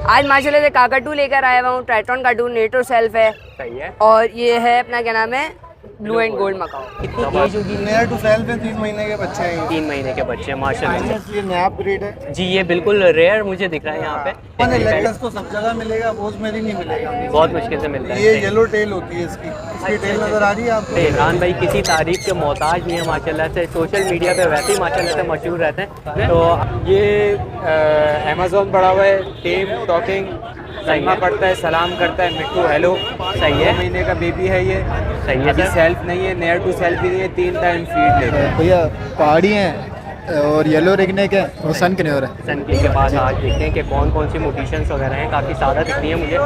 आज माशाल्लाह से काकाटू लेकर आया हुआ हूँ। ट्राइटॉन कार्टू नेटो सेल्फ है। सही है। और ये है अपना क्या नाम है, ब्लू एंड गोल्ड मकाओ। कितनी एज होगी? नेयर टू सेल्फ है, 3 महीने के बच्चे हैं। 3 महीने के बच्चे माशाल्लाह। ये नया ब्रीड है जी, ये बिल्कुल रेयर मुझे दिख रहा है यहाँ पे। लेटेक्स तो सब जगह मिलेगा, रोजमेरी नहीं मिलेगा, बहुत मुश्किल से मिलता है। ये येलो टेल होती है इसकी टेल नजर आ रही है आपको? इमरान भाई किसी तारीफ के मोहताज नहीं है माशाल्लाह से, सोशल मीडिया पे वैसे ही माशाल्लाह से मशहूर रहते हैं। तो ये अमेज़न बड़ा हुआ है, टेम टॉकिंग सलमा पढ़ता है, सलाम करता है, मिट्टू हेलो। सही है। 2 महीने का बेबी है ये। सही है अभी सर। सेल्फ नहीं है, नेयर टू सेल्फ भी नहीं है, 3 टाइम फीड लेते हैं। भैया पहाड़ी हैं और येलो रिगनेक है और सन कन्योर है। सन के पास आज देखते हैं कि कौन कौन सी म्यूटेशंस वगैरह हैं, काफ़ी सारा दिख रही है मुझे।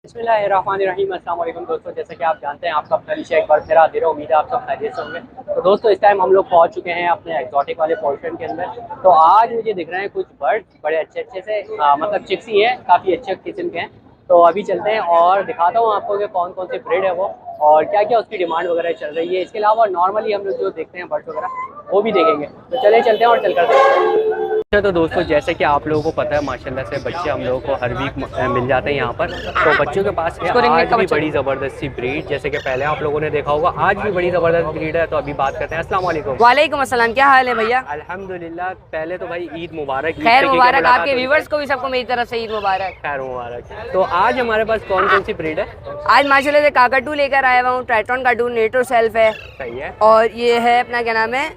बिस्मिल्लाहिर्रहमानिर्रहीम, अस्सलाम वालेकुम दोस्तों। जैसे कि आप जानते हैं आपका अपना निशा एक बार फिर हाजिर है। उम्मीद है आप सब खैरियत से होंगे। तो दोस्तों इस टाइम हम लोग पहुंच चुके हैं अपने एक्जॉटिक वाले पोर्शन के अंदर। तो आज मुझे दिख रहे हैं कुछ बर्ड्स बड़े अच्छे से मतलब चिक्स ही हैं, काफ़ी अच्छे किस्म के हैं। तो अभी चलते हैं और दिखाता हूँ आपको कि कौन कौन सी ब्रीड है वो और क्या क्या उसकी डिमांड वगैरह चल रही है। इसके अलावा नॉर्मली हम लोग जो देखते हैं बर्ड्स वगैरह वो भी देखेंगे। तो चलते हैं और चल कर। अच्छा तो दोस्तों जैसे कि आप लोगों को पता है माशाल्लाह से बच्चे हम लोगों को हर वीक मिल जाते हैं यहाँ पर। तो बच्चों के पास है आज भी बड़ी ज़बरदस्त सी ब्रीड, जैसे कि पहले आप लोगों ने देखा होगा, आज भी बड़ी ज़बरदस्त ब्रीड है। तो अभी बात करते हैं। अस्सलाम वालेकुम। वालेकुम अस्सलाम, क्या हाल है भैया? अल्हम्दुलिल्लाह। पहले तो भाई ईद मुबारक। खैर मुबारक, आपके व्यूवर्स को भी सबको मेरी तरफ से ईद मुबारक। खैर मुबारक। तो आज हमारे पास कौन कौन सी ब्रीड है? आज माशाल्लाह से काकाटू लेकर आया हुआ हूँ। ट्राइटॉन कार्टू नेटो सेल्फ है। सही है। और ये है अपना क्या नाम है,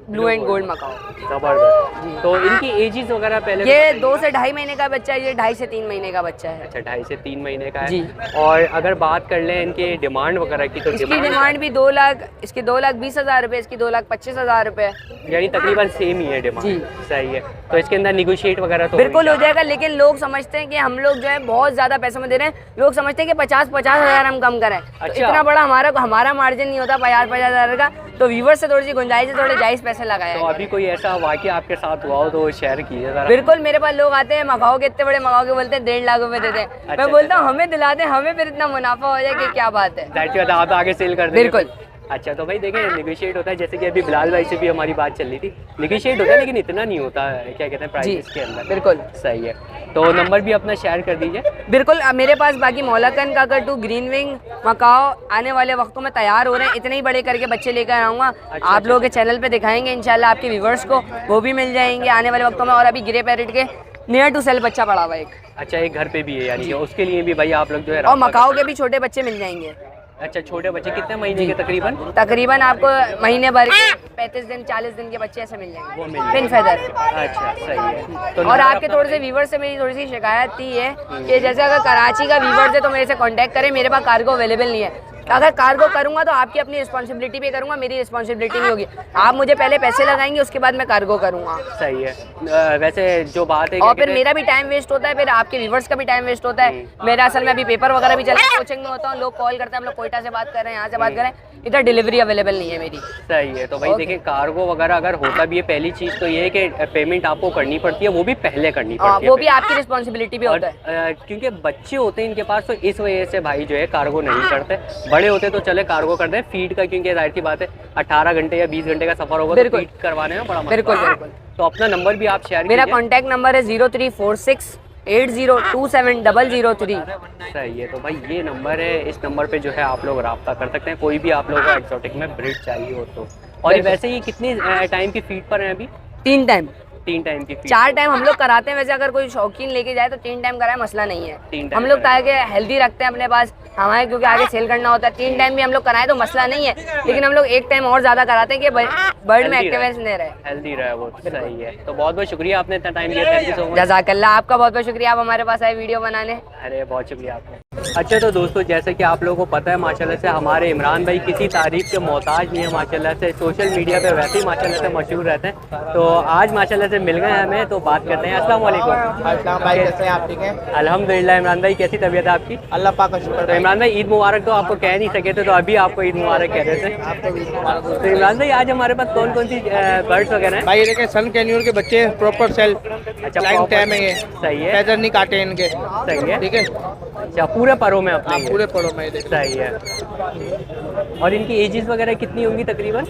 ब्लू एंड गोल्ड मकाओ। जबरदस्त। तो इनकी एजेस वगैरह पहले ये 2 से 2.5 महीने का बच्चा है, ये 2.5 से 3 महीने का बच्चा है। अच्छा 2.5 से 3 महीने का है जी। और अगर बात कर लें इनके डिमांड वगैरह की तो इसकी डिमांड भी 2 लाख, इसकी 2,20,000 रुपये, इसकी 2,25,000 रुपये। यानी तकरीबन सेम ही है डिमांड। जी। सही है। तो इसके अंदर निगोशिएट वगैरह तो बिल्कुल हो जाएगा, लेकिन लोग समझते हैं कि हम लोग जो है बहुत ज़्यादा पैसों में दे रहे हैं। लोग समझते हैं कि 50-50 हज़ार हम कम करें। तो इतना बड़ा हमारा मार्जिन नहीं होता 50-50 हज़ार का। तो व्यूवर से थोड़ी सी गुंजाइश है, थोड़े जायज़ पैसे लगाए। तो अभी कोई ऐसा वाकया आपके साथ हुआ हो तो शेयर कीजिए जरा। बिल्कुल, मेरे पास लोग आते हैं मकाओ के, इतने बड़े मकाओ के बोलते हैं 1.5 लाख रुपए देते हैं। मैं बोलता हूँ हमें दिला दें, हमें फिर इतना मुनाफा हो जाए कि क्या बात है। आप आगे सेल कर दें। बिल्कुल। अच्छा तो भाई देखें निगोशिएट होता है, जैसे कि अभी बिलाल भाई से भी हमारी बात चल रही थी, निगोशिएट होता है लेकिन इतना नहीं होता है, क्या कहते हैं प्राइस के अंदर। बिल्कुल सही है। तो नंबर भी अपना शेयर कर दीजिए। बिल्कुल, मेरे पास बाकी मौलाकन काकाटू, ग्रीन विंग, मकाओ आने वाले वक्तों में तैयार हो रहे हैं। इतने ही बड़े करके बच्चे लेकर आऊँगा। आप लोगों के चैनल पे दिखाएंगे इंशाल्लाह, आपके व्यूवर्स को वो भी मिल जाएंगे आने वाले वक्तों में। और अभी ग्रे पैरेट के नियर टू सेल बच्चा पड़ा हुआ एक। अच्छा एक घर पे भी है, यानी उसके लिए भी भाई आप लोग जो है। और मकाओ के भी छोटे बच्चे मिल जाएंगे। अच्छा छोटे बच्चे कितने महीने के तकरीबन आपको महीने भर के 35 दिन 40 दिन के बच्चे ऐसे मिल जाएंगे पिन फेदर। अच्छा सही है। तो और आपके थोड़े से व्यूवर से मेरी थोड़ी सी शिकायत थी है कि जैसे अगर कराची का व्यूवर है तो मेरे से कांटेक्ट करें, मेरे पास कार्गो अवेलेबल नहीं है। अगर कार्गो करूंगा तो आपकी अपनी रिस्पांसिबिलिटी पे करूंगा, मेरी रिस्पांसिबिलिटी नहीं होगी। आप मुझे पहले पैसे लगाएंगे, उसके बाद मैं कार्गो करूंगा। सही है। वैसे जो बात है और फिर मेरा भी टाइम वेस्ट होता है, फिर आपके व्यूवर्स का भी टाइम वेस्ट होता है। मेरा असल में अभी पेपर वगैरह भी चल रहा है, कोचिंग में होता हूँ, लोग कॉल करते हैं, हम लोग कोयटा से बात कर रहे हैं, यहाँ से बात कर रहे हैं, इधर डिलीवरी अवेलेबल नहीं है मेरी। सही है। तो भाई देखिए कार्गो वगैरह अगर होता भी है, पहली चीज़ तो ये है कि पेमेंट आपको करनी पड़ती है, वो भी पहले करनी पड़ती है। वो भी आपकी रिस्पॉन्सिबिलिटी भी होता है। क्योंकि बच्चे होते हैं इनके पास, तो इस वजह से भाई जो है कार्गो नहीं करते। बड़े होते तो चले कार्गो करते हैं फीड का, क्योंकि जाहिर सी बात है 18 घंटे या 20 घंटे का सफर होगा तो फीड करवाने में बड़ा बिल्कुल। तो अपना नंबर भी आप शेयर मेरा कॉन्टैक्ट नंबर है 034680270003। सही है। तो भाई ये नंबर है, इस नंबर पे जो है आप लोग रब्ता कर सकते हैं, कोई भी आप लोगों को एक्सोटिक में ब्रीड चाहिए हो तो। और वैसे ही कितनी टाइम की फीड पर है अभी? 3 टाइम। 3 टाइम की फीड। 4 टाइम हम लोग कराते हैं। वैसे अगर कोई शौकीन लेके जाए तो 3 टाइम कराए, मसला नहीं है। 3 टाइम हम लोग ताकि हेल्दी रखते हैं अपने पास हमारे, क्योंकि आगे सेल करना होता है। 3 टाइम भी हम लोग कराए तो मसला नहीं है, लेकिन हम लोग 1 टाइम और ज़्यादा कराते हैं कि बर्ड में एक्टिवेंस नहीं रहे, हेल्दी रहे वो। सही है। तो बहुत बहुत शुक्रिया आपने इतना टाइम दिया। Thank you so much. जज़ाकल्लाह, आपका बहुत बहुत शुक्रिया, आप हमारे पास आए वीडियो बनाने। अरे बहुत शुक्रिया आपका। अच्छा तो दोस्तों जैसे कि आप लोगों को पता है माशाल्लाह से हमारे इमरान भाई किसी तारीफ के मोहताज नहीं है माशाल्लाह से, सोशल मीडिया पे वैसे ही माशाल्लाह से मशहूर रहते हैं। तो आज माशाल्लाह से मिल गए हमें, तो बात करते हैं। अस्सलाम वालेकुम। अस्सलाम भाई, कैसे हैं आप? ठीक हैं अल्हम्दुलिल्लाह। इमरान भाई कैसी तबीयत है आपकी? अल्लाह पाक का शुक्र। तो इमरान भाई ईद मुबारक तो आपको कह नहीं सके थे, तो अभी आपको ईद मुबारक कह रहे थे। आपको भी मुबारक हो। तो इमरान भाई आज हमारे पास कौन कौन सी बर्ड्स वगैरह हैं? भाई ये देखें सन कैन्योर के बच्चे प्रॉपर सेल्फ अच्छा लाइन proper- टाइम है, ये सही है। फेदर नहीं काटे इनके। सही है। ठीक है, अच्छा, पूरे परों में अपने हाँ, ही है। पूरे पड़ो में ये देखो। सही है। और इनकी एजेस वगैरह कितनी होंगी तकरीबन?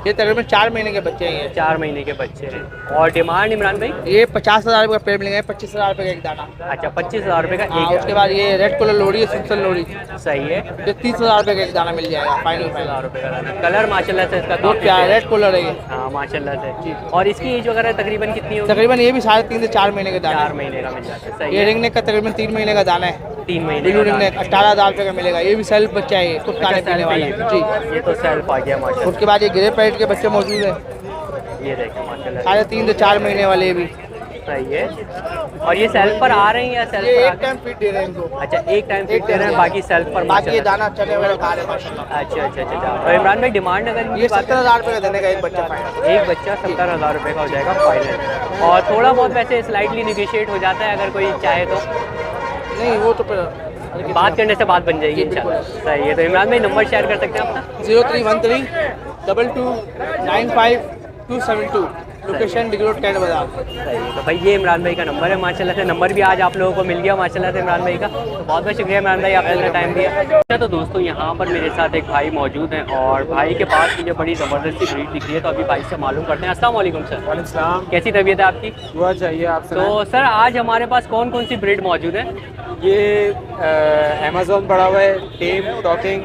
ये तकरीबन 4 महीने के बच्चे हैं 4 महीने के बच्चे हैं। और डिमांड इमरान भाई? ये 50,000 रुपये का पेड़ मिलेंगे, 25,000 रुपये का एक दाना। अच्छा, 25,000 रुपये का हाँ, एक उसके बाद ये रेड कलर लोड़ी है, सिंपल लोड़ी, सही है। ये 30,000 रुपये का एक दाना मिल जाएगा फाइनल। 30,000 रुपये का दाना। कलर माशाल्लाह से इसका बहुत काफी प्यारा प्यारा है। रेड कलर है ये। हाँ माशाल्लाह से। और इसकी एज वगैरह तकरीबन कितनी होगी? तकरीबन ये भी 3.5 से 4 महीने के दाना 4 है। महीने का मिल जाता है। सही ये है। रिंग नेक का तकरीबन 3 महीने का दाना है। 3 महीने ब्लू का रिंग नेक दाना। 18,000 रुपये का मिलेगा। ये भी सेल्फ बच्चा है, ये कुछ अच्छा, खाने पीने सेल्फ वाला ही है है। जी। ये तो सेल्फ आ गया माशाल्लाह। उसके बाद ये ग्रे पैरेट के बच्चे मौजूद है, ये देखें माशाल्लाह। 3.5 से 4 महीने वाले ये भी। सही है। और ये सेल्फ पर आ रहे हैं या सेल्फ ये पर एक आ टाइम फीड दे रहे हैं इनको, अच्छा, एक टाइम फीड दे रहे हैं, बाकी सेल्फ पर बाकी ये माशाल्लाह। दाना चने वगैरह खा रहे हैं माशाल्लाह। अच्छा अच्छा अच्छा अच्छा। तो इमरान भाई डिमांड अगर इनकी ये बात करें, 70,000 रुपये का देने का एक बच्चा फाइनल। एक बच्चा 70,000 रुपये का हो जाएगा फाइनल। और थोड़ा बहुत वैसे स्लाइटली निगोशिएट हो जाता है अगर कोई चाहे तो, नहीं वो तो बात करने से बात बन जाएगी इंशाल्लाह। सही है। तो इमरान भाई नंबर शेयर कर सकते हैं अपना? 0313 22 95 272, लोकेशन डिग रोड कैंट बाजार। सही है। तो भाई ये इमरान भाई का नंबर है माशाल्लाह से। नंबर भी आज आप लोगों को मिल गया माशाल्लाह से इमरान भाई का। तो बहुत बहुत शुक्रिया इमरान भाई, आपने अपना टाइम दिया। अच्छा, तो दोस्तों यहाँ पर मेरे साथ एक भाई मौजूद हैं और भाई के पास मुझे बड़ी ज़बरदस्ती ब्रीड दिख रही है, तो अभी भाई से मालूम करते हैं। अस्सलाम वालेकुम सर। वालेकुम, कैसी तबीयत है आपकी? दुआ चाहिए आपसे। तो सर आज हमारे पास कौन कौन सी ब्रीड मौजूद है? ये अमेज़न पड़ा हुआ है, टेम टॉकिंग,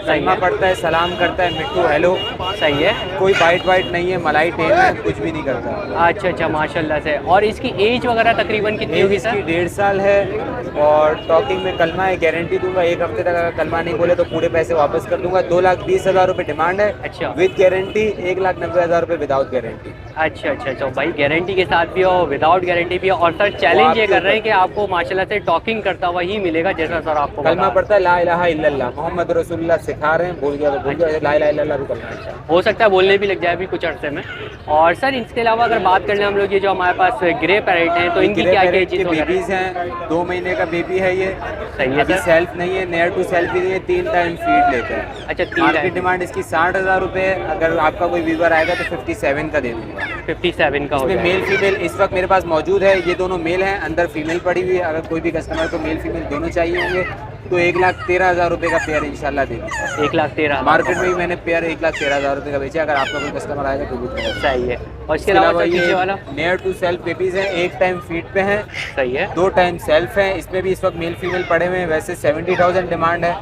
सलमा है। पड़ता है, सलाम करता है, मिट्टू हेलो। सही है। कोई बाइट वाइट नहीं है, मलाई टेम है, कुछ भी नहीं करता। अच्छा अच्छा माशाल्लाह से। और इसकी एज वगैरह तकरीबन कितनी होगी इसकी सर? 1.5 साल है और टॉकिंग में कलमा है, गारंटी दूंगा 1 हफ्ते तक अगर कलमा नहीं बोले तो पूरे पैसे वापस कर दूंगा। 2,20,000 रुपये डिमांड है। अच्छा। विद गारंटी 1,90,000 रुपये विदाउट गारंटी। अच्छा अच्छा अच्छा भाई, गारंटी के साथ भी हो, विदाउट गारंटी भी हो। और सर चैलेंज ये कर रहे हैं कि आपको माशाल्लाह से टॉकिंग करता हुआ ही मिलेगा, जैसा सर आपको कलमा बता। पड़ता है ला इलाहा इल्लल्लाह मोहम्मद रसूलुल्लाह, सिखा रहे हैं, भूल गया तो भूल गया, ला इलाहा इल्लल्लाह भी करना है। हो सकता है बोलने भी लग जाए अभी कुछ अर्से में। और सर इसके अलावा अगर बात कर लें हम लोग, ये जो हमारे पास ग्रे पैरेट हैं, तो इनकी क्या क्या चीज़ वगैरह? बेबीज हैं, 2 महीने का बेबी है ये। सही है अभी सर। सेल्फ नहीं है, नेयर टू सेल्फ भी नहीं है, 3 टाइम फीड लेते हैं। अच्छा, 3 मार्केट टाइम। डिमांड इसकी 60,000 रुपये है। अगर आपका कोई व्यूवर आएगा तो 57 का दे दूंगा। 57 का हो इसमें जाएगा। मेल फीमेल इस वक्त मेरे पास मौजूद है। ये दोनों मेल हैं, अंदर फीमेल पड़ी हुई है। अगर कोई भी कस्टमर को मेल फीमेल दोनों चाहिए होंगे तो 1,13,000 रुपये का पेयर इंशाल्लाह दे दूँगा। 1,13,000 मार्केट में भी मैंने पेयर 1,13,000 रुपये का बेचा। अगर आपका कोई कस्टमर आएगा तो भी सही है। और इसके अलावा सर पीछे वाला? नेयर टू सेल्फ बेबीज हैं, 1 टाइम फीड पे हैं, सही है। 2 टाइम सेल्फ हैं। इसमें भी इस वक्त मेल फीमेल पड़े हुए हैं। वैसे 70,000 डिमांड है।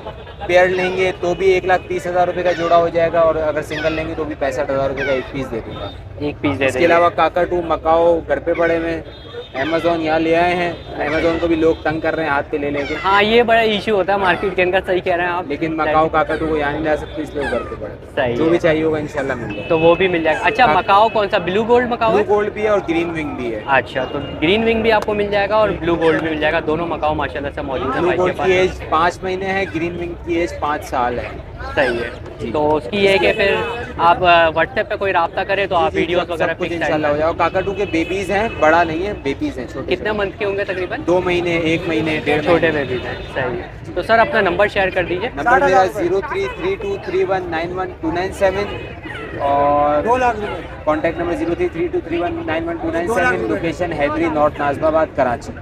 पेयर लेंगे तो भी 1,30,000 रुपये का जोड़ा हो जाएगा और अगर सिंगल लेंगे तो भी 65,000 रुपये का एक पीस दे दूँगा। एक पीस दे इसके देंगे। अलावा काकाटू मकाओ घर पे पड़े हुए हैं। अमेज़ोन यहाँ ले आए हैं, अमेज़ोन को भी लोग तंग कर रहे हैं हाथ पे ले लेके। हाँ ये बड़ा इशू होता है मार्केट के अंदर, सही कह रहे हैं आप। लेकिन मकाओ काकाटू को यहाँ नहीं ला सकते, इसलिए वो घर पे पड़े। सही जो है। भी चाहिए होगा इंशाल्लाह मिल जाएगा। तो वो भी मिल जाएगा। अच्छा, मकाओ कौन सा? ब्लू गोल्ड मकाओ ब्लू है? गोल्ड भी है और ग्रीन विंग भी है। अच्छा, तो ग्रीन विंग भी आपको मिल जाएगा और ब्लू गोल्ड भी मिल जाएगा। दोनों मकाओ माशाल्लाह से मौजूद है ब्लू भाई के गोल्ड पास। की एज 5 महीने है, ग्रीन विंग की एज 5 साल है। सही है। तो उसकी ये है कि फिर आप व्हाट्सएप पे कोई रब्ता करें तो आप वीडियोस वगैरह सब कुछ पिक्स इंशाल्लाह हो जाएगा। काकाटू के बेबीज हैं, बड़ा नहीं है, बेबीज हैं छोटे। कितने मंथ के होंगे तकरीबन? 2 महीने, 1 महीने, 1.5 छोटे बेबीज हैं। सही है। तो सर अपना नंबर शेयर कर दीजिए। नंबर मेरा 033231912997 और contact number 033231912997। Location Haidari north Nazimabad Karachi.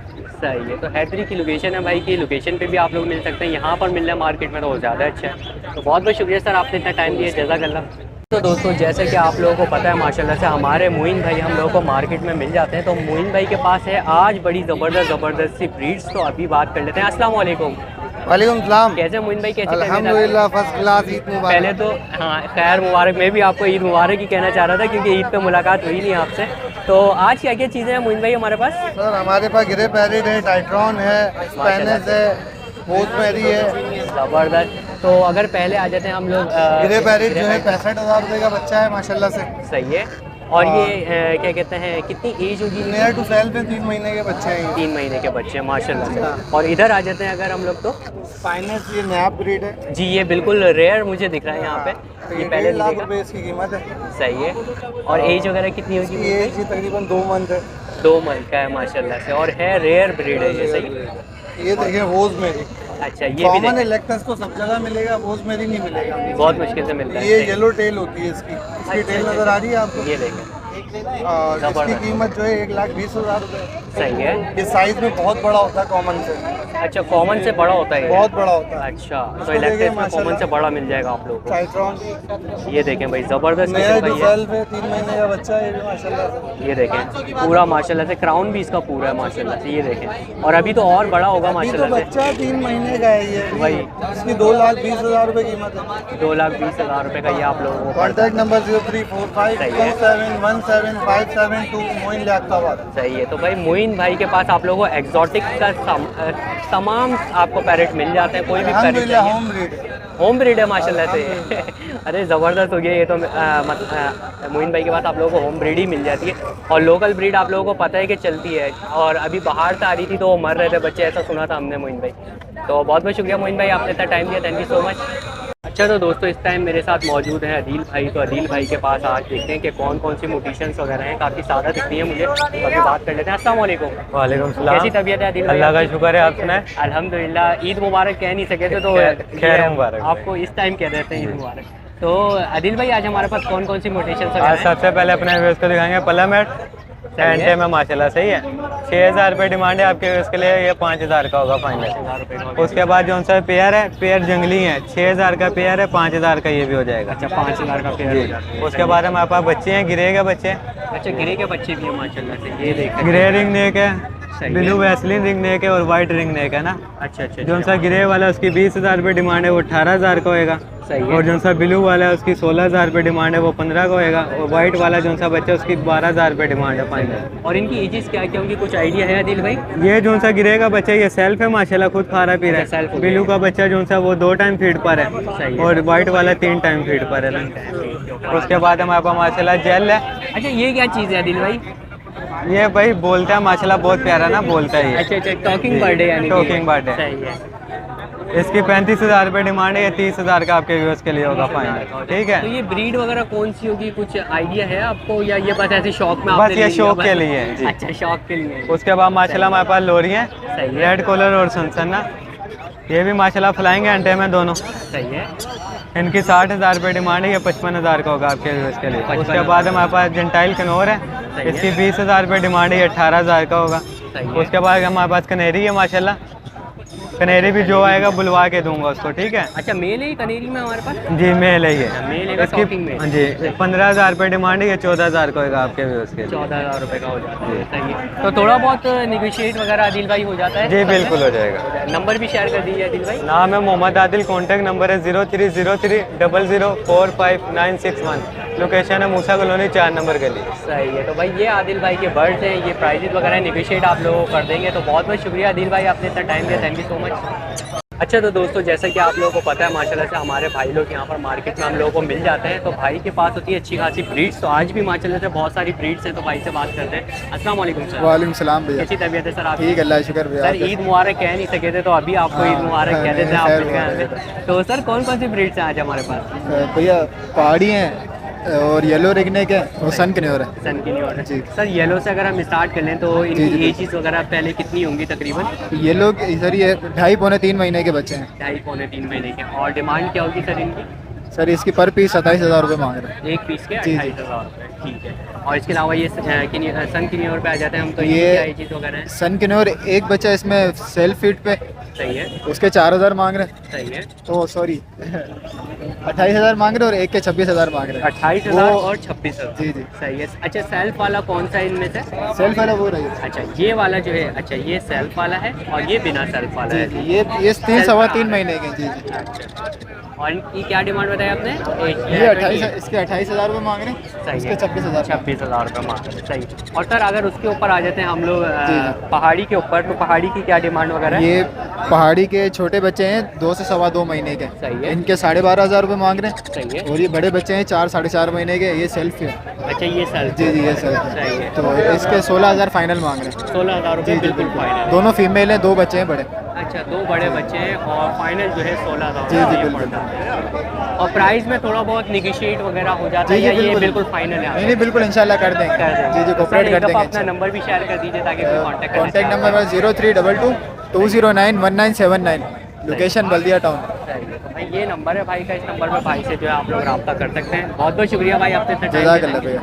सही है। तो हैदरी की लोकेशन है भाई की, लोकेशन पे भी आप लोग मिल सकते हैं। यहाँ पर मिल रहा है मार्केट में तो ज़्यादा अच्छा है। तो बहुत बहुत शुक्रिया सर, आपने इतना टाइम दिया, जज़ाकल्लाह। तो दोस्तों जैसे कि आप लोगों को पता है माशाल्लाह से हमारे मोइन भाई हम लोगों को मार्केट में मिल जाते हैं। तो मोइन भाई के पास है आज बड़ी ज़बरदस्त सी ब्रीड्स। तो अभी बात कर लेते हैं। अस्सलाम वालेकुम। वालेकुम सलाम। कैसे मोइन भाई, कैसे? अल्हम्दुलिल्लाह फर्स्ट क्लास। ईद मुबारक। पहले तो हाँ खैर मुबारक। मैं भी आपको ईद मुबारक ही कहना चाह रहा था क्योंकि ईद पे मुलाकात हुई नहीं आपसे। तो आज क्या क्या चीज़ें हैं मोइन भाई हमारे पास? सर हमारे पास ग्रे पैरेट है, टाइट्रॉन है, स्पेनिश है, रोजमेरी है। ज़बरदस्त। तो अगर पहले आ जाते हैं हम लोग ग्रे पैरेट जो है 65,000 रुपये का बच्चा है माशाल्लाह से। सही है। और ये क्या कहते हैं, कितनी एज होगी? नियर टू सेल्फ में 3 महीने के बच्चे हैं। 3 महीने के बच्चे हैं माशाल्लाह से। और इधर आ जाते हैं अगर हम लोग तो फाइनेंस ये नया ब्रीड है जी, ये बिल्कुल रेयर मुझे दिख रहा है यहाँ पे। तो ये ये पहले 1.5 लाख नहीं रुपये इसकी कीमत है। देखा। सही है। और एज वगैरह कितनी होगी? ये एज तकरीबन 2 मंथ है। 2 मंथ का है माशाल्लाह से। और है रेयर ब्रीड है ये, सही। ये देखिए रोजमेरी। अच्छा, ये भी कॉमन देखें। है, लेक्टस तो सब जगह मिलेगा, रोजमेरी नहीं मिलेगा। बहुत मुश्किल से मिलता है। ये सही। येलो टेल होती है इसकी। इसकी टेल नजर आ रही है आपको? ये देखें, और इसकी जबरदस्त। कीमत जो है 1,20,000 रुपये। सही है। ये साइज में बहुत बड़ा होता है कॉमन से, अच्छा, कॉमन से बड़ा होता है ये? बहुत बड़ा होता है। अच्छा, तो इसको इलेक्ट्रिक देखिए में कॉमन माशाल्लाह। से बड़ा मिल जाएगा आप लोगों टाइट्रॉन को। ये देखें भाई, ज़बरदस्त नया किस्म जो का ये। सेल्फ है, 3 महीने का बच्चा है ये भी माशाल्लाह से। ये देखें पूरा माशाल्लाह से, क्राउन भी इसका पूरा है माशाल्लाह से। ये देखें, और अभी तो और बड़ा होगा अभी तो माशाल्लाह से। बच्चा 3 महीने का है ये। वही। इसकी 2,20,000 रुपये कीमत है। 2,20,000 रुपये का ये आप लोगों को पड़ता कॉन्टैक्ट नंबर 0345171752 मोइन लियाकताबाद। है। सही है। तो भाई मोइन भाई के पास आप लोगों को एग्जॉटिक का तमाम आपको पैरेट मिल जाते हैं, कोई भी पैरेट अल्हम्दुलिल्लाह चाहिए। होम ब्रीड है। होम ब्रीड है माशाल्लाह से। अरे ज़बरदस्त हो गया ये तो। मोइन भाई के पास आप लोगों को होम ब्रीड ही मिल जाती है, और लोकल ब्रीड आप लोगों को पता है कि चलती है। और अभी बाहर से आ रही थी तो वो मर रहे थे बच्चे, ऐसा सुना था हमने मोइन भाई। तो बहुत बहुत शुक्रिया मोइन भाई, आपने इतना टाइम दिया, थैंक यू सो मच। अच्छा, तो दोस्तों इस टाइम मेरे साथ मौजूद हैं अदील भाई। तो अदील भाई के पास आज देखते हैं कि कौन कौन सी मोटिशंस वगैरह हैं, काफ़ी सादा दिखती है मुझे। तो अभी बात कर लेते हैं। अस्सलाम वालेकुम। वालेकुम सलाम। कैसी तबीयत है अदील भाई? अल्लाह का शुक्र है, आप सुनाए? अल्हम्दुलिल्लाह। ईद मुबारक कह नहीं सके थे तो खैर मुबारक। आपको इस टाइम कह देते हैं ईद मुबारक। तो अदील भाई आज हमारे पास कौन कौन सी मोटिशंस आज वगैरह हैं? सबसे पहले अपने व्यूअर्स को दिखाएंगे पलामेट एंटे में माशाल्लाह सही है। 6,000 रुपये डिमांड है आपके व्यूअर्स के लिए, ये 5,000 का होगा फाइनल। उसके बाद जो सा पेयर है, पेयर जंगली है, 6,000 का पेयर है, 5,000 का ये भी हो जाएगा। अच्छा, 5,000 का पेयर हो जाता है। उसके बाद हमारे पास बच्चे हैं, गिरे के बच्चे, अच्छा, गिरे के बच्चे भी हैं माशाल्लाह से। ये देख ग्रे रिंग नेक है, सही ब्लू वैसलिन रिंग नेक है और वाइट रिंग नेक है ना। अच्छा अच्छा जो सा ग्रे वाला है उसकी 20,000 रुपये डिमांड है, वो 18,000 का होएगा। सही है। और जो सा ब्लू वाला है उसकी 16,000 रुपये डिमांड है, वो 15 का होएगा। और वाइट वाला जो सा बच्चा उसकी 12,000 रुपये डिमांड है फाइनल। और इनकी एजेस क्या क्या होंगी, कुछ आइडिया है अदील भाई? ये जो सा गिरे का बच्चा ये सेल्फ है माशाल्लाह, खुद खा रहा पी रहा अच्छा, self है। हो गया। ब्लू का बच्चा जो सा वो 2 टाइम फीड पर सही है, है। और वाइट वाला 3 टाइम फीड पर है ना। उसके बाद हमारे पास माशाल्लाह जेल है। अच्छा, ये क्या चीज़ है अदील भाई? ये भाई बोलता है माशाल्लाह, बहुत प्यारा ना बोलता है ये। अच्छा अच्छा, टॉकिंग बर्ड है यानी कि? टॉकिंग बर्ड है। सही है। इसकी 35,000 रुपये डिमांड है, ये 30,000 का आपके व्यूअर्स के लिए होगा फाइनल। ठीक तो है, ये ब्रीड वगैरह कौन सी होगी, कुछ आइडिया है आपको, या ये बस ऐसे शौक में बस आपने ये ले लिया शौक बस? के लिए है जी। अच्छा, शौक के लिए। उसके बाद माशाल्लाह हमारे पास लोरी है, सही है। रेड कॉलर और सनसन ना, ये भी माशाल्लाह फ्लाइंग अंडे में दोनों। सही है। इनकी 60,000 रुपये डिमांड है, ये 55,000 का होगा आपके व्यूअर्स के लिए। 55,000। उसके बाद हमारे पास जेंटाइल कनौर है, सही है। इसकी 20,000 रुपये डिमांड है, ये 18,000 का होगा। सही है। उसके बाद हमारे पास कनेरी है माशाल्लाह, कनेरी भी जो आएगा बुलवा के दूंगा उसको। ठीक है अच्छा, मेल है कनेरी में हमारे पास? जी, मेल है ये। मेल है टॉकिंग में? हाँ जी, 15,000 रुपये डिमांड है, ये 14,000 का होगा आपके व्यूअर्स के लिए। 14,000 रुपये का हो जाता है। सही है। तो थोड़ा बहुत निगोशिएट वगैरह अदील भाई हो जाता है? जी बिल्कुल हो जाएगा। नंबर भी शेयर कर दीजिए अदील भाई। नाम है मोहम्मद आदिल, कॉन्टैक्ट नंबर है 0303004591। लोकेशन है मूसा कॉलोनी 4 नंबर गली। सही है। तो भाई ये आदिल भाई के बर्ड्स हैं, ये प्राइजेज वगैरह निगोशिएट आप लोगों को कर देंगे। तो बहुत बहुत शुक्रिया आदिल भाई, आपने इतना टाइम दिया, थैंक यू सो मच। अच्छा, तो दोस्तों जैसा कि आप लोगों को पता है माशाल्लाह से हमारे भाई लोग यहाँ पर मार्केट में हम लोगों को मिल जाते हैं। तो भाई के पास होती है अच्छी खासी ब्रीड्स, तो आज भी माशाल्लाह से बहुत सारी ब्रीड्स हैं। तो भाई से बात करते हैं। अस्सलाम वालेकुम सर। वालेकुम सलाम भैया। कैसी तबीयत है सर आपकी? ठीक है, अल्लाह का शुक्र भैया। सर ईद मुबारक कह नहीं सके थे, तो अभी आपको ईद मुबारक कह देते हैं, आप मिल गए हमें। तो सर कौन कौन सी ब्रीड्स हैं आज हमारे पास? भैया पहाड़ी हैं और येलो रिगनेक है और सन कन्योर है। सन की नहीं ऑर्डर जी। सर येलो से अगर हम स्टार्ट कर लें तो जी, इनकी जी। एजेस वगैरह पहले कितनी होंगी तकरीबन? ये लोग सर ये 2.5-3 महीने के बच्चे हैं 2.5-3 महीने के। और डिमांड क्या होगी सर इनकी? सर। इसकी पर पीस 27,000 रुपये मांग रहे हैं। एक पीस के जी, जी। 28,000 रुपये। ठीक है। और इसके अलावा ये सन की न्यूर पे आ जाते हैं हम, तो ये ये क्या एजेस वगैरह हैं? सन कन्योर एक बच्चा इसमें सेल्फ फीड पे, सही है। उसके 4,000 मांग रहे हैं। सही है। तो सॉरी 28,000 मांग रहे हैं और एक के 26,000 मांग रहे हैं। 28,000 वो- और 26,000। जी, जी। सही है। अच्छा, सेल्फ वाला कौन सा इनमें से? सेल्फ वाला वो रही है। अच्छा, ये वाला जो है, अच्छा ये सेल्फ वाला है और ये बिना सेल्फ वाला जी, है। जी। ये 3-3.25 महीने के। जी, जी। अच्छा। और इनकी क्या डिमांड बताया आपने? ये 28, इसके 28,000 रुपये मांग रहे हैं। सही इसके है। 26,000। 26,000 रुपये मांग रहे हैं। सही। और सर अगर उसके ऊपर आ जाते हैं हम लोग जी, जी। पहाड़ी के ऊपर, तो पहाड़ी की क्या डिमांड वगैरह है? ये पहाड़ी के छोटे बच्चे हैं 2 से 2.25 महीने के। सही है। इनके 12,500 रुपये मांग रहे हैं। सही है। और ये बड़े बच्चे हैं 4-4.5 महीने के, ये सेल्फ है। अच्छा, ये सेल्फ। जी, जी। ये सेल्फ सही है। तो इसके 16,000 फाइनल मांग रहे हैं। 16,000 रुपये जी, जी, बिल्कुल बिल्कुल। फाइनल। दोनों फीमेल हैं, 2 बच्चे हैं बड़े। अच्छा, 2 बड़े बच्चे हैं और फाइनल जो है 16,000 जी, जी, रुपये बिल्कुल। पड़ता है। और प्राइस में थोड़ा बहुत निगोशिएट वगैरह हो जाता है जी, या जी, ये बिल्कुल। बिल्कुल फाइनल है? नहीं, नहीं, बिल्कुल इंशाल्लाह कर देंगे। कर देंगे। जी, जी, तो कोऑपरेट सर, कर एक दफ़ा देंगे अपना इंशाल्लाह। नंबर भी शेयर कर दीजिए ताकि कोई कांटेक्ट कर कॉन्टैक्ट नंबर है 0322-209-1979। लोकेशन बल्दिया टाउन। तो भाई ये नंबर है भाई का, इस नंबर पर भाई से जो है आप लोग रब्ता कर सकते हैं। बहुत बहुत शुक्रिया भाई, आपने इतना टाइम जज़ाकल्लाह दिया। भैया।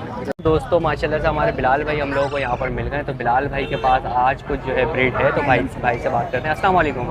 दोस्तों माशाल्लाह से हमारे बिलाल भाई हम लोगों को यहाँ पर मिल गए। तो बिलाल भाई के पास आज कुछ जो है ब्रीड है, तो भाई से बात करते हैं। अस्सलाम वालेकुम।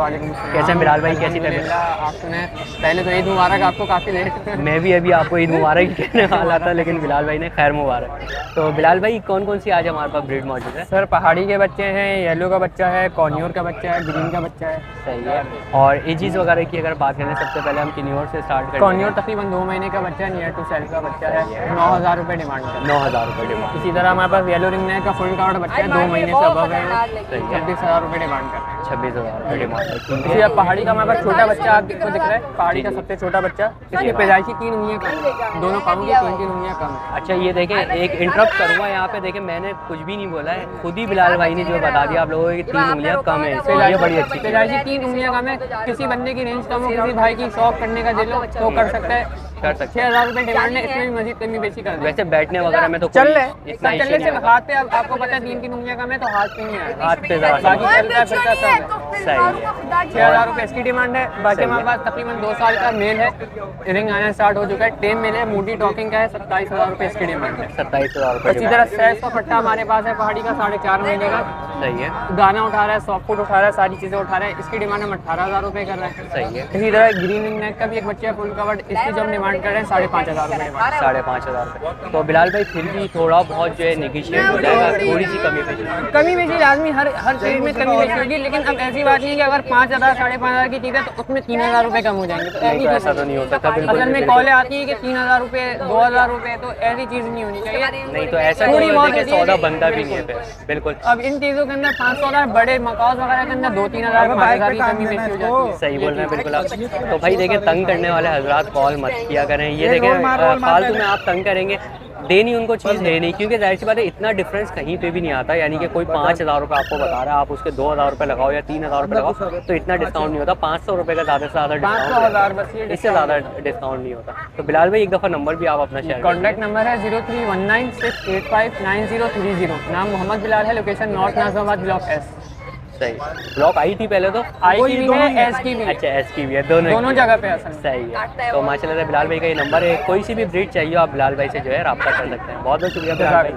कैसे हैं बिलाल भाई, कैसी तबीयत? आप सुने पहले तो ईद मुबारक आपको, काफ़ी लेट। मैं भी अभी आपको ईद मुबारक कहने वाला था, लेकिन बिलाल भाई ने खैर मुबारक। तो बिलाल भाई कौन कौन सी आज हमारे पास ब्रीड मौजूद है? सर पहाड़ी के बच्चे हैं, येलो का बच्चा है, कॉर्नियोर का बच्चा है, ग्रीन का बच्चा है। सही है। और एजीज वगैरह की अगर बात करें, सबसे पहले हम किन्योर से स्टार्ट करें। कॉर्नियोर तकरीबन 2 महीने का बच्चा है, नियर टू सेल का बच्चा है, 9,000 रुपये डिमांड है। 9,000 रुपये डिमांड। इसी तरह हमारे पास येलो रिंग नेक का फुल कार्ड बच्चा है, 2 महीने से अबव है, सही है। 26,000 रुपये डिमांड कर रहे हैं। 26,000 रुपये डिमांड है। इसी अब पहाड़ी का हमारे पास छोटा बच्चा आपको दिख रहा है, पहाड़ी का सबसे छोटा बच्चा, इसकी पैदाइशी 3 उंगलियाँ कम है, दोनों पाँव की 3 उंगलियाँ कम है। अच्छा ये देखें, एक इंटरप्ट करूँगा यहाँ पे। देखें मैंने कुछ भी नहीं बोला है, खुद ही बिलाल भाई ने जो बता दिया आप लोगों की 3 उंगलियाँ कम है, इसलिए ये बड़ी अच्छी पैदाइशी 3 उंगलियां कम है। किसी बंदे की रेंज कम हो, किसी भाई की शौक करने का दिल हो तो कर सकता है। कर सकते 6,000 रुपये डिमांड है, इसमें भी मजीद कमी बेची कर हैं। दे। वैसे बैठने वगैरह में तो चल कोई रहे इतना इशू चलने नहीं से है। हाथ पे आपको पता है 3 उंगलियां कम है तो हाथ पे नहीं है, हाथ पे ज़रा बाकी चल रहा है फिरता सब है। सही है। 6,000 रुपये इसकी डिमांड है। बाकी हमारे पास तकरीबन 2 साल का मेल है, रिंग आना स्टार्ट हो चुका है, टेम मेल है, मूडी टॉकिंग का है, 27,000 रुपये इसकी डिमांड है। 27,000 रुपये इसी तरह 600 पट्टा हमारे पास है पहाड़ी का, 4.5 महीने का, सही है। दाना उठा रहा है, सॉफ्ट फूड उठा रहा है, सारी चीज़ें उठा रहा है, इसकी डिमांड हम 18,000 रुपये कर रहे हैं। सही है। इसी तरह ग्रीन रिंग नेक का भी एक बच्चा है फुल कवर्ड, इसकी जो हम डिमांड कर रहे हैं 5,500 रुपये डिमांड। 5,500 रुपये। तो बिलाल भाई फिर भी थोड़ा बहुत जो है निगोशिएट हो जाएगा, थोड़ी सी कमी पेशी। कमी बेशी लाजमी हर चीज़ में कमी बेशी होगी, लेकिन अब ऐसी बात नहीं है कि अगर 5,000 5,500 की चीज़ है तो उसमें 3,000 रुपये कम हो जाएंगे। तो नहीं तो ऐसा तो नहीं हो सकता, बिल्कुल असल में बिल्कुल। कॉलें आती है कि 3,000 रुपये 2,000 रुपये, तो ऐसी चीज़ नहीं होनी चाहिए। नहीं तो ऐसा थोड़ी नहीं बहुत होता कि होती है सौदा कि- बनता भी नहीं है फिर, बिल्कुल। अब इन चीज़ों के अंदर 500 बड़े मकाज वगैरह के अंदर 2-3,000 5,000 की कमी बेशी हो जाती है। सही बोल रहे हैं बिल्कुल आप। तो भाई देखें, तंग करने वाले हजरात कॉल मत किया करें। ये देखें फालतू में आप तंग करेंगे, देनी उनको चीज़ है नहीं, क्योंकि जाहिर सी बात है इतना डिफरेंस कहीं पे भी नहीं आता। यानी कि कोई 5,000 रुपये आपको बता रहा है, आप उसके 2,000 रुपये लगाओ या 3,000 रुपये लगाओ, तो इतना डिस्काउंट नहीं होता। 500 रुपये का ज़्यादा से ज़्यादा डिस्काउंट, 500,000 बस ये इससे ज़्यादा डिस्काउंट नहीं होता। तो बिलाल भाई एक दफ़ा नंबर भी आप अपना शेयर करें। कॉन्टैक्ट नंबर है 031968593030। नाम मोहम्मद बिलाल है, location north Nazimabad block S। सही। ब्लॉक आई थी पहले तो, आई की भी है, एस की भी है। अच्छा एस की भी है, दोनों जगह पे असल में। सही है। तो माशाल्लाह से बिलाल भाई का ये नंबर है, कोई सी भी ब्रीड चाहिए आप बिलाल भाई से जो है रब्ता कर सकते हैं। बहुत बहुत शुक्रिया बिलाल भाई।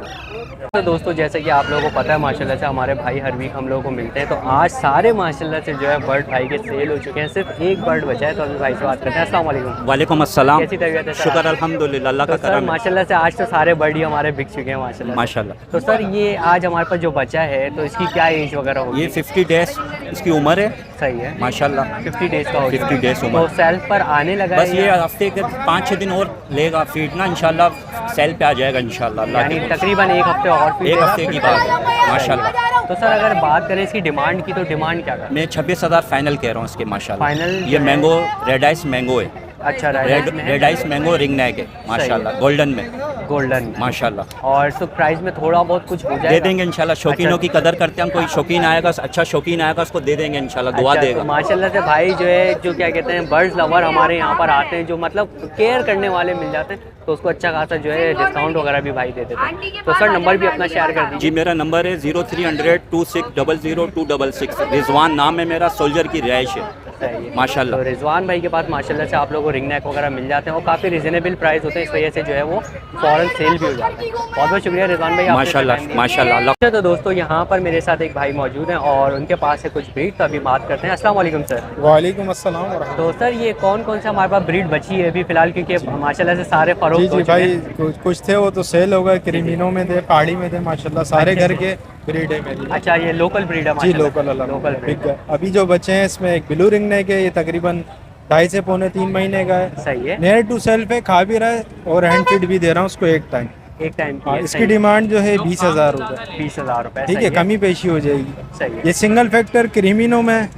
तो दोस्तों जैसे कि आप लोगों को पता है माशाल्लाह से हमारे भाई हर वीक हम लोगों को मिलते हैं, तो आज सारे माशाल्लाह से जो है बर्ड भाई के सेल हो चुके हैं, सिर्फ एक बर्ड बचा है। तो अभी भाई से बात करते हैं। अस्सलाम वालेकुम। वालेकुम अस्सलाम। कैसी तबीयत है सर? शुक्र अल्हम्दुलिल्लाह, अल्लाह का तो सर करम है। माशाल्लाह से आज तो सारे बर्ड ही हमारे बिक चुके हैं माशाल्लाह। माशाल्लाह। तो सर ये आज हमारे पास जो बचा है तो इसकी क्या एज वगैरह होगी? ये 50 डेज इसकी उम्र है। सही है। माशाल्लाह 50 डेज का हो 50 डेज तो उम्र। सेल्फ पर आने लगा बस है ये या- हफ्ते के 5-6 दिन और लेगा फीड ना, इंशाल्लाह सेल पे आ जाएगा इंशाल्लाह अल्लाह यानी के। तकरीबन एक हफ्ते और फिर एक हफ्ते की बात है माशाल्लाह। तो सर अगर बात करें इसकी डिमांड की, तो डिमांड क्या कर? मैं 26,000 फाइनल कह रहा हूँ इसके माशाल्लाह। फाइनल ये जो है- मैंगो रेड आइस मैंगो है, अच्छा red ice mango ring neck है माशाल्लाह, गोल्डन में गोल्डन माशाल्लाह। और तो प्राइस में थोड़ा बहुत कुछ हो जाएगा? दे देंगे इंशाल्लाह, शौकीनों अच्छा। की कदर करते हैं हम। कोई शौकीन आएगा, अच्छा शौकीन आएगा, उसको दे देंगे इंशाल्लाह, दुआ अच्छा, देगा। तो माशाल्लाह से भाई जो है जो क्या कहते हैं बर्ड्स लवर हमारे यहाँ पर आते हैं, जो मतलब केयर करने वाले मिल जाते हैं, तो उसको अच्छा खासा जो है डिस्काउंट वगैरह भी भाई दे देते हैं। तो सर नंबर भी अपना शेयर कर दीजिए। जी मेरा नंबर है 030026000266। रिजवान नाम है मेरा, सोल्जर की रिहाइश है सही है। माशाल्लाह। तो रिजवान भाई के पास माशाल्लाह से आप लोगों को रिंग नेक वगैरह मिल जाते हैं, वो काफ़ी रिजनेबल प्राइस होते हैं, इस वजह से जो है वो फ़ौरन सेल भी हो जाता है। बहुत बहुत शुक्रिया रिजवान भाई, आपने माशाल्लाह time दिया। माशाल्लाह। अच्छा तो दोस्तों यहाँ पर मेरे साथ एक भाई मौजूद हैं और उनके पास है कुछ ब्रीड, तो अभी बात करते हैं। अस्सलाम वालेकुम सर। वालेकुम अस्सलाम वरहमतुल्लाह। तो सर ये कौन कौन सा हमारे पास ब्रीड बची है अभी फ़िलहाल, क्योंकि माशाल्लाह से सारे जी फ़रोख्त हो जी चुके भाई, हैं। कुछ थे वो तो सेल हो गए, क्रीमिनों में थे, पहाड़ी में थे, माशाल्लाह सारे घर के ब्रीड है मेरी। अच्छा ये लोकल ब्रीड है? जी माशाल्लाह। लोकल लोकल बिक ब्रीड। गए। अभी जो बचे हैं इसमें एक ब्लू रिंग नेक है, ये तकरीबन 2.5 से पौने 3 महीने का है, सही है। नियर टू सेल्फ है, खा भी रहा है और हैंड फीड भी दे रहा हूँ उसको एक टाइम। एक टाइम की हाँ, है, इसकी सही। डिमांड जो है 20,000 रुपये। 20,000 रुपये, ठीक सही है, कमी पेशी हो जाएगी। सही है। ये सिंगल फैक्टर क्रीमिनों में है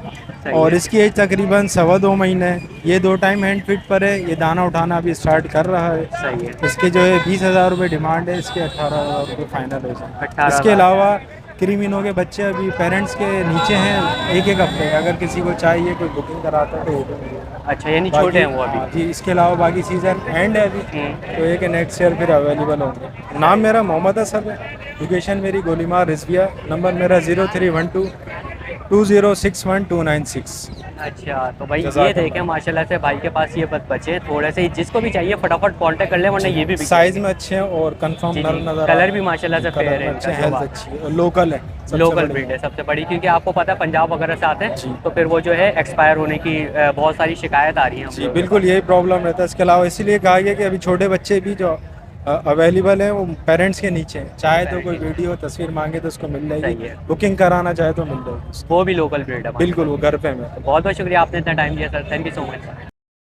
सही और है। इसकी एज तकरीबन 2.25 महीने है। ये 2 टाइम हैंड फीड पर है, ये दाना उठाना अभी स्टार्ट कर रहा है। सही है। इसके जो है 20,000 रुपये डिमांड है, इसके 18,000 रुपये फाइनल हो जाए। 18,000। इसके अलावा क्रीमिनों के बच्चे अभी पेरेंट्स के नीचे हैं, एक हफ्ते का। अगर किसी को चाहिए, कोई बुकिंग कराता है तो ये भी मिलेगा। अच्छा यानी छोटे हैं वो अभी? हाँ जी, इसके अलावा बाकी सीज़न एंड है अभी, तो एक नेक्स्ट ईयर फिर अवेलेबल होंगे। नाम मेरा मोहम्मद असद है, लोकेशन मेरी गोलीमार रिजविया, नंबर मेरा 0312 2061 अच्छा, तो भाई ये जज़ाकल्लाह। देखें माशाल्लाह से भाई के पास ये बच्चे हैं थोड़े से, जिसको भी चाहिए फटाफट कांटेक्ट कर ले, वरना ये भी बिक साइज में अच्छे हैं और कंफर्म जी, नर जी। नजर कलर भी माशाल्लाह से कलर फेयर में है अच्छे, इनका, हेल्थ जो अच्छी है और लोकल है, सबसे लोकल बड़ी ब्रीड है सबसे बड़ी, क्योंकि आपको पता है पंजाब वगैरह से आते जी। हैं तो फिर वो जो है एक्सपायर होने की बहुत सारी शिकायत आ रही है हम जी लोगों के बिल्कुल यही प्रॉब्लम रहता है। इसके अलावा इसीलिए कहा गया कि अभी छोटे बच्चे भी जो अवेलेबल हैं वो पेरेंट्स के नीचे हैं, चाहे तो कोई वीडियो तस्वीर मांगे तो उसको मिल सही जाएगी, है। बुकिंग कराना चाहे तो मिल जाएगी उसको। पास। वो भी लोकल ब्रीड है बिल्कुल वो घर पे में। बहुत बहुत शुक्रिया आपने इतना टाइम दिया sir, thank you so much.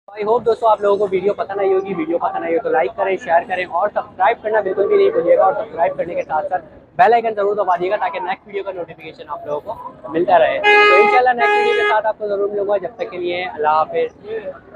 I hope दोस्तों आप लोगों को वीडियो पसंद आई होगी, वीडियो पसंद आई हो तो लाइक करें, शेयर करें और सब्सक्राइब करना बिल्कुल भी नहीं भूलिएगा, और सब्सक्राइब करने के साथ साथ बेल आइकन जरूर दबा दिएगा ताकि नेक्स्ट वीडियो का नोटिफिकेशन आप लोगों को मिलता रहे। तो इंशाल्लाह नेक्स्ट वीडियो के साथ आपको जरूर मिलूंगा, जब तक के लिए अल्लाह हाफिज़।